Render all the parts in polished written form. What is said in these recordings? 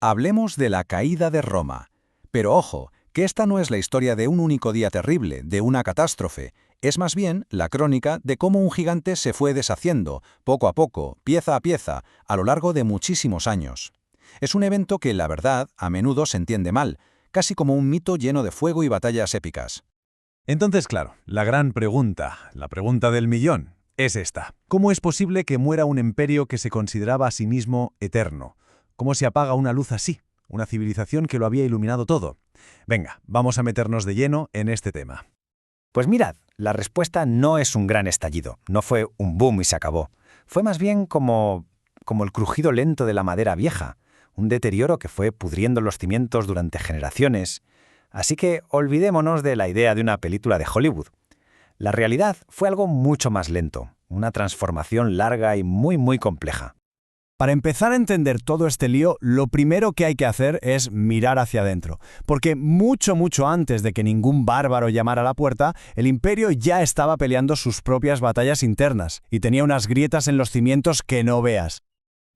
Hablemos de la caída de Roma. Pero ojo, que esta no es la historia de un único día terrible, de una catástrofe. Es más bien la crónica de cómo un gigante se fue deshaciendo, poco a poco, pieza a pieza, a lo largo de muchísimos años. Es un evento que, la verdad, a menudo se entiende mal, casi como un mito lleno de fuego y batallas épicas. Entonces, claro, la gran pregunta, la pregunta del millón, es esta. ¿Cómo es posible que muera un imperio que se consideraba a sí mismo eterno? ¿Cómo se apaga una luz así? Una civilización que lo había iluminado todo. Venga, vamos a meternos de lleno en este tema. Pues mirad, la respuesta no es un gran estallido, no fue un boom y se acabó. Fue más bien como el crujido lento de la madera vieja, un deterioro que fue pudriendo los cimientos durante generaciones. Así que olvidémonos de la idea de una película de Hollywood. La realidad fue algo mucho más lento, una transformación larga y muy compleja. Para empezar a entender todo este lío, lo primero que hay que hacer es mirar hacia adentro, porque mucho antes de que ningún bárbaro llamara a la puerta, el imperio ya estaba peleando sus propias batallas internas y tenía unas grietas en los cimientos que no veas.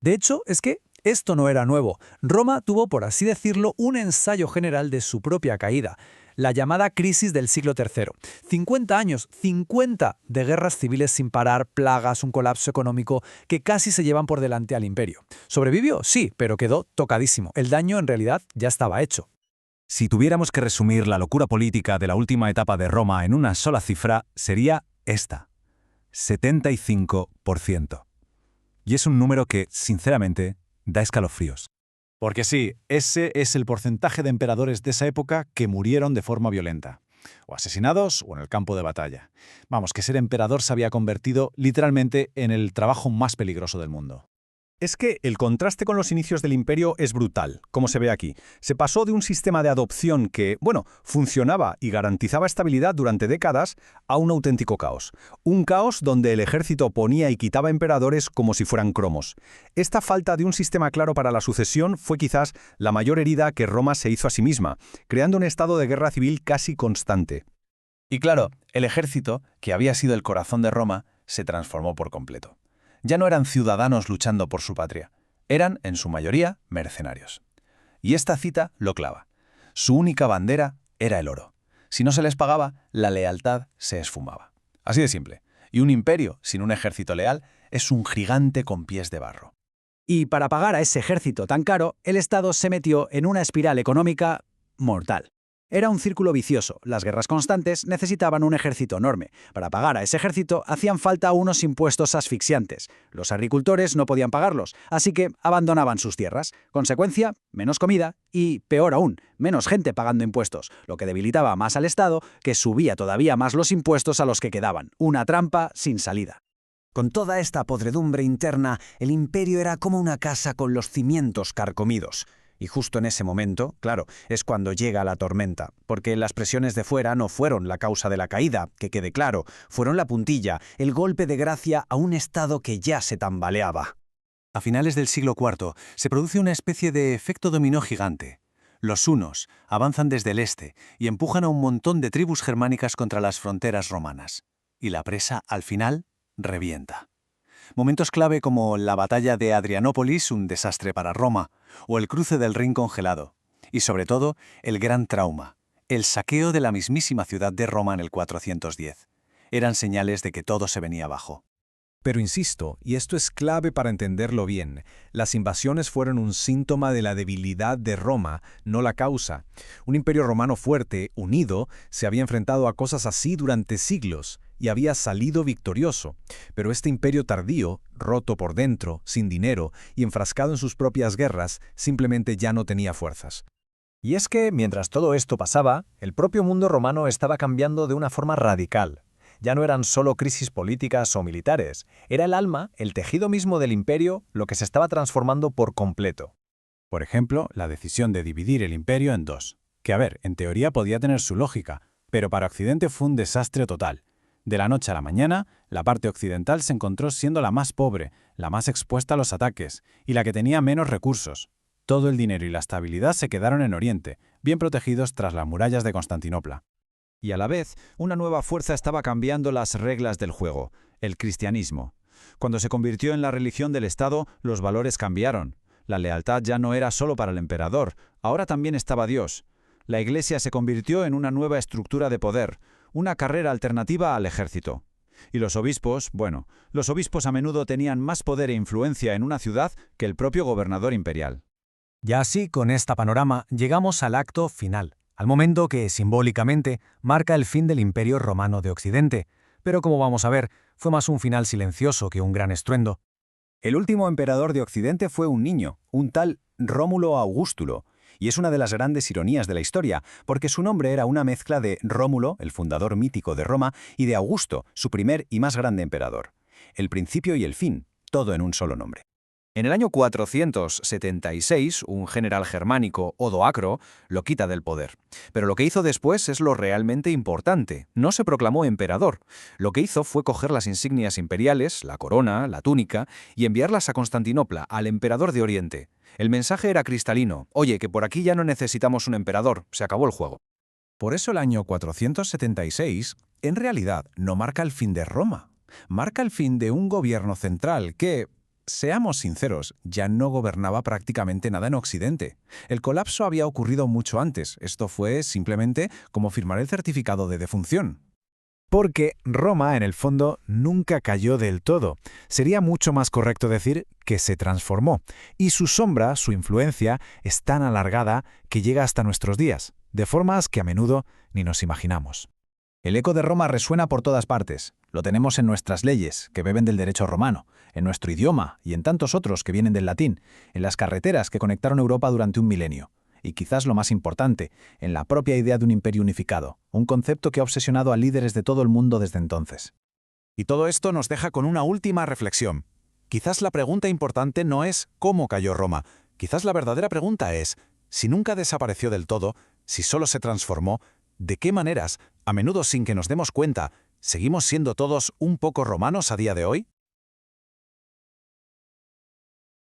De hecho, es que esto no era nuevo. Roma tuvo, por así decirlo, un ensayo general de su propia caída, la llamada crisis del siglo III. 50 años, 50 de guerras civiles sin parar, plagas, un colapso económico que casi se llevan por delante al imperio. ¿Sobrevivió? Sí, pero quedó tocadísimo. El daño en realidad ya estaba hecho. Si tuviéramos que resumir la locura política de la última etapa de Roma en una sola cifra, sería esta: 75%. Y es un número que, sinceramente, da escalofríos. Porque sí, ese es el porcentaje de emperadores de esa época que murieron de forma violenta, o asesinados o en el campo de batalla. Vamos, que ser emperador se había convertido literalmente en el trabajo más peligroso del mundo. Es que el contraste con los inicios del imperio es brutal, como se ve aquí. Se pasó de un sistema de adopción que, funcionaba y garantizaba estabilidad durante décadas a un auténtico caos. Un caos donde el ejército ponía y quitaba emperadores como si fueran cromos. Esta falta de un sistema claro para la sucesión fue quizás la mayor herida que Roma se hizo a sí misma, creando un estado de guerra civil casi constante. Y claro, el ejército, que había sido el corazón de Roma, se transformó por completo. Ya no eran ciudadanos luchando por su patria, eran, en su mayoría, mercenarios. Y esta cita lo clava. Su única bandera era el oro. Si no se les pagaba, la lealtad se esfumaba. Así de simple. Y un imperio sin un ejército leal es un gigante con pies de barro. Y para pagar a ese ejército tan caro, el Estado se metió en una espiral económica mortal. Era un círculo vicioso. Las guerras constantes necesitaban un ejército enorme. Para pagar a ese ejército hacían falta unos impuestos asfixiantes. Los agricultores no podían pagarlos, así que abandonaban sus tierras. Consecuencia, menos comida y, peor aún, menos gente pagando impuestos, lo que debilitaba más al Estado, que subía todavía más los impuestos a los que quedaban. Una trampa sin salida. Con toda esta podredumbre interna, el imperio era como una casa con los cimientos carcomidos. Y justo en ese momento, claro, es cuando llega la tormenta, porque las presiones de fuera no fueron la causa de la caída, que quede claro, fueron la puntilla, el golpe de gracia a un estado que ya se tambaleaba. A finales del siglo IV se produce una especie de efecto dominó gigante. Los hunos avanzan desde el este y empujan a un montón de tribus germánicas contra las fronteras romanas. Y la presa, al final, revienta. Momentos clave como la batalla de Adrianópolis, un desastre para Roma, o el cruce del Rin congelado. Y sobre todo, el gran trauma, el saqueo de la mismísima ciudad de Roma en el 410. Eran señales de que todo se venía abajo. Pero insisto, y esto es clave para entenderlo bien, las invasiones fueron un síntoma de la debilidad de Roma, no la causa. Un imperio romano fuerte, unido, se había enfrentado a cosas así durante siglos y había salido victorioso. Pero este imperio tardío, roto por dentro, sin dinero y enfrascado en sus propias guerras, simplemente ya no tenía fuerzas. Y es que, mientras todo esto pasaba, el propio mundo romano estaba cambiando de una forma radical. Ya no eran solo crisis políticas o militares, era el alma, el tejido mismo del imperio, lo que se estaba transformando por completo. Por ejemplo, la decisión de dividir el imperio en dos, que en teoría podía tener su lógica, pero para Occidente fue un desastre total. De la noche a la mañana, la parte occidental se encontró siendo la más pobre, la más expuesta a los ataques, y la que tenía menos recursos. Todo el dinero y la estabilidad se quedaron en Oriente, bien protegidos tras las murallas de Constantinopla. Y a la vez, una nueva fuerza estaba cambiando las reglas del juego, el cristianismo. Cuando se convirtió en la religión del Estado, los valores cambiaron. La lealtad ya no era solo para el emperador, ahora también estaba Dios. La Iglesia se convirtió en una nueva estructura de poder, una carrera alternativa al ejército. Y los obispos, bueno, los obispos a menudo tenían más poder e influencia en una ciudad que el propio gobernador imperial. Ya así, con este panorama, llegamos al acto final, al momento que, simbólicamente, marca el fin del Imperio Romano de Occidente, pero como vamos a ver, fue más un final silencioso que un gran estruendo. El último emperador de Occidente fue un niño, un tal Rómulo Augustulo, y es una de las grandes ironías de la historia, porque su nombre era una mezcla de Rómulo, el fundador mítico de Roma, y de Augusto, su primer y más grande emperador. El principio y el fin, todo en un solo nombre. En el año 476, un general germánico, Odoacro, lo quita del poder. Pero lo que hizo después es lo realmente importante. No se proclamó emperador. Lo que hizo fue coger las insignias imperiales, la corona, la túnica, y enviarlas a Constantinopla, al emperador de Oriente. El mensaje era cristalino. Oye, que por aquí ya no necesitamos un emperador, se acabó el juego. Por eso el año 476, en realidad, no marca el fin de Roma. Marca el fin de un gobierno central que, seamos sinceros, ya no gobernaba prácticamente nada en Occidente. El colapso había ocurrido mucho antes. Esto fue simplemente como firmar el certificado de defunción. Porque Roma, en el fondo, nunca cayó del todo. Sería mucho más correcto decir que se transformó. Y su sombra, su influencia, es tan alargada que llega hasta nuestros días, de formas que a menudo ni nos imaginamos. El eco de Roma resuena por todas partes. Lo tenemos en nuestras leyes, que beben del derecho romano, en nuestro idioma y en tantos otros que vienen del latín, en las carreteras que conectaron Europa durante un milenio. Y quizás lo más importante, en la propia idea de un imperio unificado, un concepto que ha obsesionado a líderes de todo el mundo desde entonces. Y todo esto nos deja con una última reflexión. Quizás la pregunta importante no es cómo cayó Roma. Quizás la verdadera pregunta es, si nunca desapareció del todo, si solo se transformó, ¿de qué maneras, a menudo sin que nos demos cuenta, seguimos siendo todos un poco romanos a día de hoy?